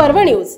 पर्व न्यूज।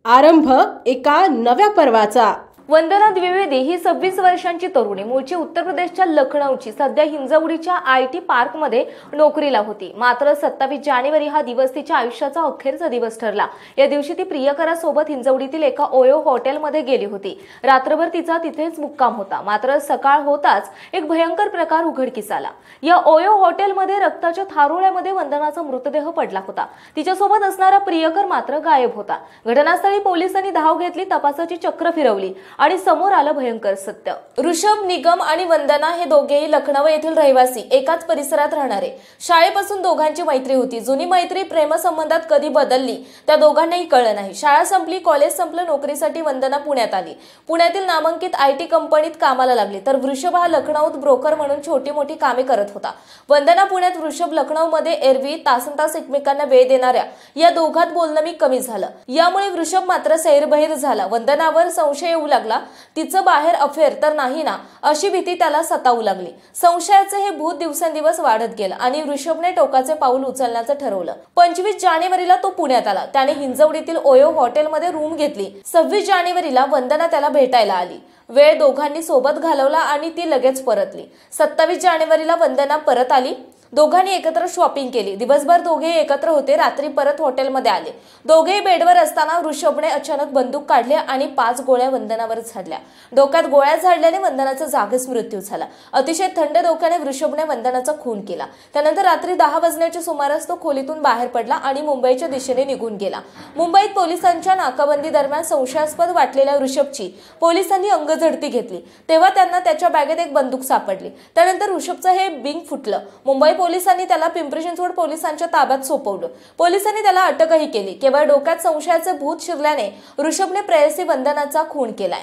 आरंभ एका नव्या पर्वाचा। वंदना द्विवेदी ही 26 वर्षांची तरुणी मूळची उत्तर प्रदेशच्या लखनौची सध्या हिंजवडीच्या IT पार्कमध्ये नोकरीला होती। मात्र 27 जानेवारी हा दिवस तिच्या आयुष्याचा अखेरचा दिवस ठरला। या दिवशी ती प्रियकरासोबत हिंजवडीतील एका ओयो हॉटेलमध्ये गेली होती। रात्रभर तिचा तिथेच मुक्काम होता। मात्र सकाळ होताच एक भयंकर प्रकार उघडकीस आला। या ओयो हॉटेलमध्ये रक्ताच्या थारोळ्यामध्ये वंदनाचा मृतदेह पडला होता। तिच्यासोबत असणारा प्रियकर मात्र गायब होता। घटनास्थळी पोलिसांनी धाव घेतली, तपासाची चक्र फिरवली आणि समोर आलं भयंकर सत्य। ऋषभ, निगम आणि वंदना हे दोघेही लखनौ येथील रहिवासी, एकाच परिसरात राहणारे। शाळेपासून दोघांची मैत्री होती। जुनी मैत्री प्रेमसंबंधात कधी बदलली त्या दोघांनाही कळलं नाही। शाळा संपली, कॉलेज संपलं, नोकरीसाठी वंदना पुण्यात आली। पुण्यातील नामांकित IT कंपनीत कामाला लागली, तर वृषभ हा लखनौत ब्रोकर म्हणून छोटी मोठी कामे करत होता। वंदना पुण्यात, वृषभ लखनौमध्ये एरवी तासनतास एकमेकांना वेळ देणाऱ्या या दोघांत बोलणं कमी झालं। यामुळे वृषभ मात्र सैरबैर झाला। वंदनावर संशय येऊ लागला, तिचं बाहेर अफेअर तर नाही ना, अशी भीती त्याला सतावू लागली। संशयाचे हे भूत दिवसेंदिवस वाढत गेलं आणि वृषभने टोकाचे पाऊल उचलण्याचं ठरवलं। 25 जानेवारीला तो पुण्यात आला। त्याने हिंजवडीतील ओयो हॉटेलमध्ये रूम घेतली। 26 जानेवारीला वंदना त्याला भेटायला आली। वेळ दोघांनी सोबत घालवला आणि ती लगेच परतली। 27 जानेवारीला वंदना परत आली। दोघांनी एकत्र शॉपिंग केली। दिवसभर दोघे एकत्र होते। रात्री परत हॉटेलमध्ये आले। दोघेही बेडवर असताना वृषभने अचानक बंदूक काढली आणि 5 गोळ्या वंदनावर झाडल्या। डोक्यात गोळ्या झाडल्याने वंदनाचा जागीच मृत्यू झाला। अतिशय थंड डोक्याने वृषभने वंदनाचा खून केला। त्यानंतर रात्री 10 वाजण्याच्या सुमारास तो खोलीतून बाहेर पडला आणि मुंबईच्या दिशेने निघून गेला। मुंबईत पोलिसांच्या नाकाबंदी दरम्यान संशयास्पद वाटलेल्या वृषभची पोलिसांनी अंगझडती घेतली। तेव्हा त्यांना त्याच्या बॅगेत एक बंदूक सापडली। त्यानंतर वृषभचं हे बिंग फुटलं। मुंबई पोलिसांनी त्याला पिंपरी चिंचवड पोलिसांच्या ताब्यात सोपवलं। पोलिसांनी त्याला अटकही केली। केवळ डोक्यात संशयाचे भूत शिरल्याने वृषभने प्रेयसी वंदनाचा खून केलाय।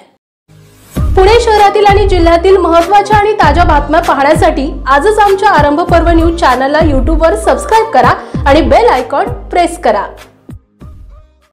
पुणे शहरातील आणि जिल्ह्यातील महत्त्वाच्या आणि ताज्या बातम्या पाहण्यासाठी आजच आमच्या आरंभ पर्व न्यूज चॅनलला YouTube वर सबस्क्राइब करा आणि बेल आयकॉन प्रेस करा।